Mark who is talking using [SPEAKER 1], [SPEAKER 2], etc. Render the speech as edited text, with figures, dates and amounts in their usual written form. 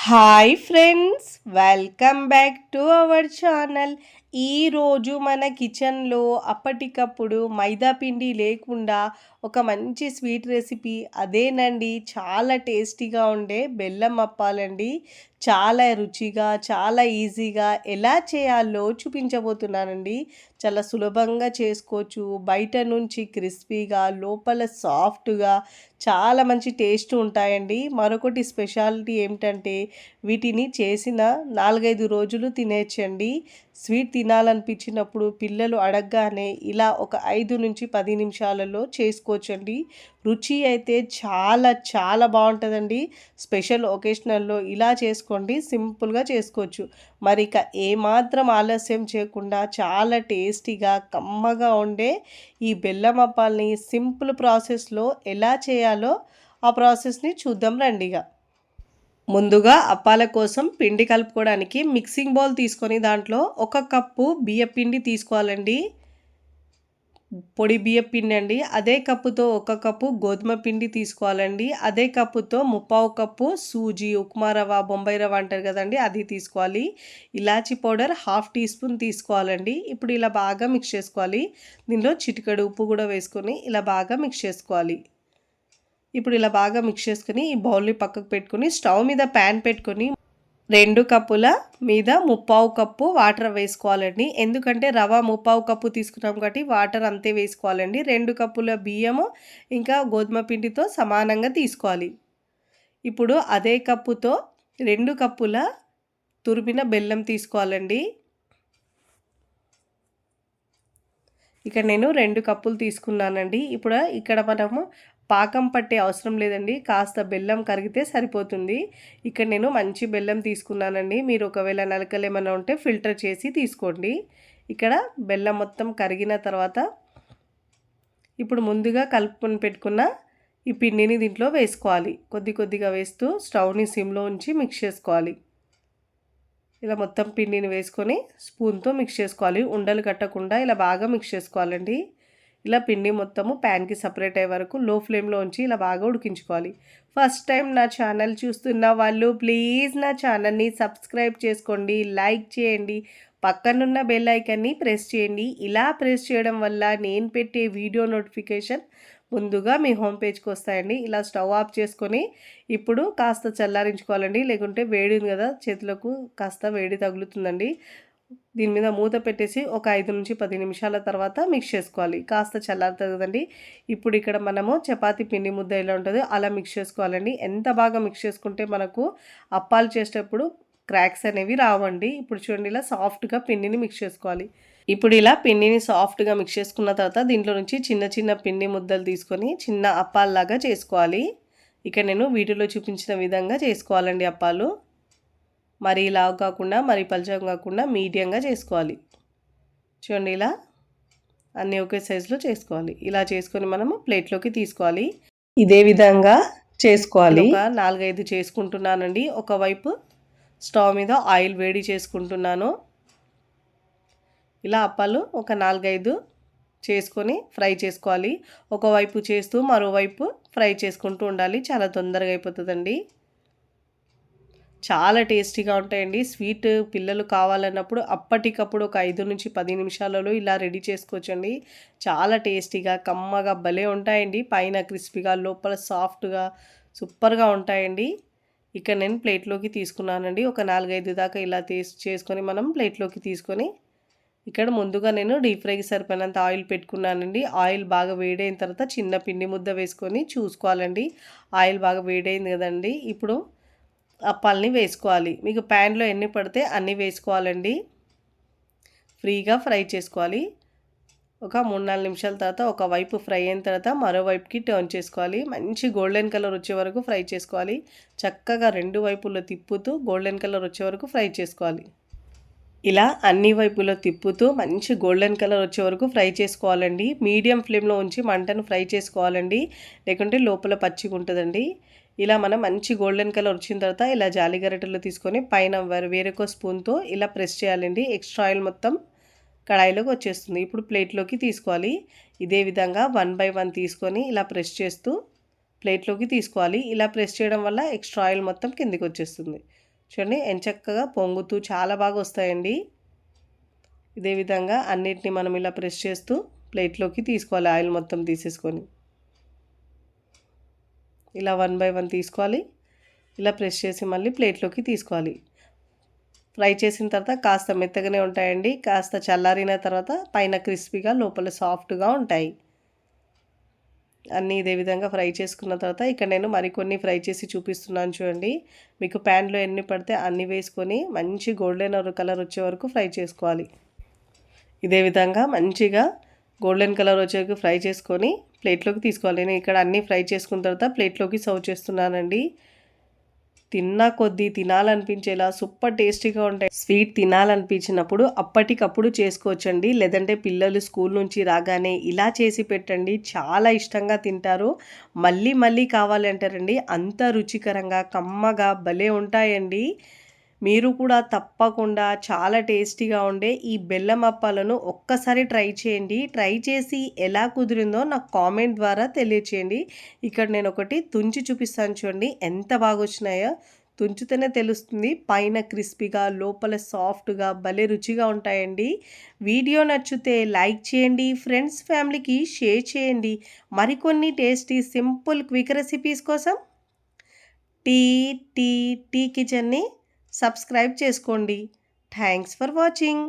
[SPEAKER 1] Hi friends, welcome back to our channel. ఈరోజు మన కిచెన్లో అప్పటికప్పుడు మైదా పిండి లేకుండా ఒక మంచి స్వీట్ రెసిపీ అదేనండి. చాలా టేస్టీగా ఉండే బెల్లం అప్పాలండి. చాలా రుచిగా, చాలా ఈజీగా ఎలా చేయాలో చూపించబోతున్నానండి. చాలా సులభంగా చేసుకోవచ్చు. బయట నుంచి క్రిస్పీగా, లోపల సాఫ్ట్గా చాలా మంచి టేస్ట్ ఉంటాయండి. మరొకటి స్పెషాలిటీ ఏమిటంటే వీటిని చేసిన 4-5 రోజులు తినేయచ్చండి. స్వీట్ తినాలనిపించినప్పుడు పిల్లలు అడగగానే ఇలా ఒక 5-10 నిమిషాలలో చేసుకోవచ్చండి. రుచి అయితే చాలా చాలా బాగుంటుందండి. స్పెషల్ ఒకేషనల్లో ఇలా చేసుకోండి, సింపుల్గా చేసుకోవచ్చు. మరి ఇక ఏమాత్రం ఆలస్యం చేయకుండా చాలా టేస్టీగా కమ్మగా ఉండే ఈ బెల్లం అప్పాలని సింపుల్ ప్రాసెస్లో ఎలా చేయాలో ఆ ప్రాసెస్ని చూద్దాం రండిగా. ముందుగా అప్పాల కోసం పిండి కలుపుకోవడానికి మిక్సింగ్ బౌల్ తీసుకొని దాంట్లో 1 కప్పు బియ్యపిండి తీసుకోవాలండి. పొడి బియ్యపిండి అండి. అదే కప్పుతో 1 కప్పు గోధుమ పిండి తీసుకోవాలండి. అదే కప్పుతో 3/4 కప్పు సూజీ, ఉప్మా రవ్వ, బొంబాయి రవ్వ అంటారు కదండి, అది తీసుకోవాలి. ఇలాచీ పౌడర్ 1/2 టీ స్పూన్ తీసుకోవాలండి. ఇప్పుడు ఇలా బాగా మిక్స్ చేసుకోవాలి. దీనిలో చిటికెడు ఉప్పు కూడా వేసుకొని ఇలా బాగా మిక్స్ చేసుకోవాలి. ఇప్పుడు ఇలా బాగా మిక్స్ చేసుకొని ఈ బౌల్ని పక్కకు పెట్టుకొని స్టవ్ మీద ప్యాన్ పెట్టుకొని 2 కప్పుల మీద 3/4 కప్పు వాటర్ వేసుకోవాలండి. ఎందుకంటే రవ్వ 3/4 కప్పు తీసుకున్నాం కాబట్టి వాటర్ అంతే వేసుకోవాలండి. 2 కప్పుల బియ్యము ఇంకా గోధుమ పిండితో సమానంగా తీసుకోవాలి. ఇప్పుడు అదే కప్పుతో 2 కప్పుల తురిమిన బెల్లం తీసుకోవాలండి. ఇక్కడ నేను 2 కప్పులు తీసుకున్నానండి. ఇప్పుడు ఇక్కడ మనము పాకం పట్టే అవసరం లేదండి, కాస్త బెల్లం కరిగితే సరిపోతుంది. ఇక్కడ నేను మంచి బెల్లం తీసుకున్నానండి. మీరు ఒకవేళ నలకలు ఏమైనా ఉంటే ఫిల్టర్ చేసి తీసుకోండి. ఇక్కడ బెల్లం మొత్తం కరిగిన తర్వాత ఇప్పుడు ముందుగా కలుపుకొని పెట్టుకున్న ఈ పిండిని దీంట్లో వేసుకోవాలి. కొద్ది కొద్దిగా వేస్తూ స్టవ్ని సిమ్లో ఉంచి మిక్స్ చేసుకోవాలి. ఇలా మొత్తం పిండిని వేసుకొని స్పూన్తో మిక్స్ చేసుకోవాలి. ఉండలు కట్టకుండా ఇలా బాగా మిక్స్ చేసుకోవాలండి. ఇలా పిండి మొత్తము ప్యాన్కి సపరేట్ అయ్యే వరకు లో ఫ్లేమ్లో ఉంచి ఇలా బాగా ఉడికించుకోవాలి. ఫస్ట్ టైం నా ఛానల్ చూస్తున్న వాళ్ళు ప్లీజ్ నా ఛానల్ని సబ్స్క్రైబ్ చేసుకోండి, లైక్ చేయండి, పక్కనున్న బెల్ ఐకాన్ని ప్రెస్ చేయండి. ఇలా ప్రెస్ చేయడం వల్ల నేను పెట్టే వీడియో నోటిఫికేషన్ ముందుగా మీ హోమ్ పేజ్కి వస్తాయండి. ఇలా స్టవ్ ఆఫ్ చేసుకొని ఇప్పుడు కాస్త చల్లారించుకోవాలండి. లేకుంటే వేడి ఉంది కదా, చేతులకు కాస్త వేడి తగులుతుందండి. దీని మీద మూత పెట్టేసి ఒక 5-10 నిమిషాల తర్వాత మిక్స్ చేసుకోవాలి. కాస్త చల్లారుతుంది కదండి. ఇప్పుడు ఇక్కడ మనము చపాతీ పిండి ముద్ద ఎలా ఉంటుందో అలా మిక్స్ చేసుకోవాలండి. ఎంత బాగా మిక్స్ చేసుకుంటే మనకు అప్పాలు చేసేటప్పుడు క్రాక్స్ అనేవి రావండి. ఇప్పుడు చూడండి, ఇలా సాఫ్ట్గా పిండిని మిక్స్ చేసుకోవాలి. ఇప్పుడు ఇలా పిండిని సాఫ్ట్గా మిక్స్ చేసుకున్న తర్వాత దీంట్లో నుంచి చిన్న చిన్న పిండి ముద్దలు తీసుకొని చిన్న అప్పాల్లాగా చేసుకోవాలి. ఇక్కడ నేను వీడియోలో చూపించిన విధంగా చేసుకోవాలండి అప్పాలు. మరీ లావు కాకుండా మరీ పలచగా కాకుండా మీడియంగా చేసుకోవాలి. చూడండి, ఇలా అన్నీ ఒకే సైజులో చేసుకోవాలి. ఇలా చేసుకొని మనము ప్లేట్లోకి తీసుకోవాలి. ఇదే విధంగా చేసుకోవాలి. ఒక 4-5 చేసుకుంటున్నానండి. ఒకవైపు స్టవ్ మీద ఆయిల్ వేడి చేసుకుంటున్నాను. ఇలా అప్పాలు ఒక 4-5 చేసుకొని ఫ్రై చేసుకోవాలి. ఒకవైపు చేస్తూ మరోవైపు ఫ్రై చేసుకుంటూ ఉండాలి. చాలా తొందరగా అయిపోతుందండి. చాలా టేస్టీగా ఉంటాయండి. స్వీట్ పిల్లలు కావాలన్నప్పుడు అప్పటికప్పుడు ఒక 5-10 నిమిషాలలో ఇలా రెడీ చేసుకోవచ్చండి. చాలా టేస్టీగా కమ్మగా భలే ఉంటాయండి. పైన క్రిస్పీగా, లోపల సాఫ్ట్గా సూపర్గా ఉంటాయండి. ఇక్కడ నేను ప్లేట్లోకి తీసుకున్నానండి. ఒక 4-5 దాకా ఇలా చేసుకొని మనం ప్లేట్లోకి తీసుకొని ఇక్కడ ముందుగా నేను డీప్ ఫ్రైకి సరిపోయినంత ఆయిల్ పెట్టుకున్నానండి. ఆయిల్ బాగా వేడైన తర్వాత చిన్న పిండి ముద్ద వేసుకొని చూసుకోవాలండి. ఆయిల్ బాగా వేడైంది కదండి. ఇప్పుడు అప్పాలని వేసుకోవాలి. మీకు ప్యాన్లో ఎన్ని పడితే అన్నీ వేసుకోవాలండి. ఫ్రీగా ఫ్రై చేసుకోవాలి. ఒక 3-4 నిమిషాల తర్వాత ఒక వైపు ఫ్రై అయిన తర్వాత మరోవైపుకి టర్న్ చేసుకోవాలి. మంచి గోల్డెన్ కలర్ వచ్చే వరకు ఫ్రై చేసుకోవాలి. చక్కగా 2 వైపుల్లో తిప్పుతూ గోల్డెన్ కలర్ వచ్చే వరకు ఫ్రై చేసుకోవాలి. ఇలా అన్ని వైపులో తిప్పుతూ మంచి గోల్డెన్ కలర్ వచ్చే వరకు ఫ్రై చేసుకోవాలండి. మీడియం ఫ్లేమ్లో ఉంచి మంటను ఫ్రై చేసుకోవాలండి, లేకుంటే లోపల పచ్చిగా ఉంటుందండి. ఇలా మనం మంచి గోల్డెన్ కలర్ వచ్చిన తర్వాత ఇలా జాలి గరిటెలో తీసుకొని పైన వేరొక స్పూన్తో ఇలా ప్రెస్ చేయాలండి. ఎక్స్ట్రా ఆయిల్ మొత్తం కడాయిలోకి వచ్చేస్తుంది. ఇప్పుడు ప్లేట్లోకి తీసుకోవాలి. ఇదే విధంగా 1 బై 1 తీసుకొని ఇలా ప్రెస్ చేస్తూ ప్లేట్లోకి తీసుకోవాలి. ఇలా ప్రెస్ చేయడం వల్ల ఎక్స్ట్రా ఆయిల్ మొత్తం కిందికి వచ్చేస్తుంది. చూడండి ఎంచక్కగా పొంగుతూ చాలా బాగా వస్తాయండి. ఇదే విధంగా అన్నిటిని మనం ఇలా ప్రెస్ చేస్తూ ప్లేట్లోకి తీసుకోవాలి. ఆయిల్ మొత్తం తీసేసుకొని ఇలా 1 బై 1 తీసుకోవాలి. ఇలా ప్రెస్ చేసి మళ్ళీ ప్లేట్లోకి తీసుకోవాలి. ఫ్రై చేసిన తర్వాత కాస్త మెత్తగానే ఉంటాయండి. కాస్త చల్లారిన తర్వాత పైన క్రిస్పీగా లోపల సాఫ్ట్గా ఉంటాయి. అన్నీ ఇదే విధంగా ఫ్రై చేసుకున్న తర్వాత ఇక్కడ నేను మరికొన్ని ఫ్రై చేసి చూపిస్తున్నాను చూడండి. మీకు ప్యాన్లో ఎన్ని పడితే అన్ని వేసుకొని మంచి గోల్డెన్ కలర్ వచ్చే వరకు ఫ్రై చేసుకోవాలి. ఇదే విధంగా మంచిగా గోల్డెన్ కలర్ వచ్చే వరకు ఫ్రై చేసుకొని ప్లేట్లోకి తీసుకోవాలి. నేను ఇక్కడ అన్నీ ఫ్రై చేసుకున్న తర్వాత ప్లేట్లోకి సర్వ్ చేస్తున్నానండి. తిన్నా కొద్దీ తినాలనిపించేలా సూపర్ టేస్టీగా ఉంటాయి. స్వీట్ తినాలనిపించినప్పుడు అప్పటికప్పుడు చేసుకోవచ్చండి. లేదంటే పిల్లలు స్కూల్ నుంచి రాగానే ఇలా చేసి పెట్టండి, చాలా ఇష్టంగా తింటారు. మళ్ళీ మళ్ళీ కావాలి అంటారండి. అంత రుచికరంగా కమ్మగా భలే ఉంటాయండి. మీరు కూడా తప్పకుండా చాలా టేస్టీగా ఉండే ఈ బెల్లం అప్పాలను ఒక్కసారి ట్రై చేయండి. ట్రై చేసి ఎలా కుదిరిందో నాకు కామెంట్ ద్వారా తెలియచేయండి. ఇక్కడ నేను ఒకటి తుంచి చూపిస్తాను చూడండి, ఎంత బాగా వచ్చినాయో. తుంచితేనే తెలుస్తుంది. పైన క్రిస్పీగా లోపల సాఫ్ట్గా భలే రుచిగా ఉంటాయండి. వీడియో నచ్చితే లైక్ చేయండి, ఫ్రెండ్స్ ఫ్యామిలీకి షేర్ చేయండి. మరికొన్ని టేస్టీ సింపుల్ క్విక్ రెసిపీస్ కోసం టీ టీ టీ కిచెన్ని సబ్స్క్రైబ్ చేసుకోండి. Thanks for watching.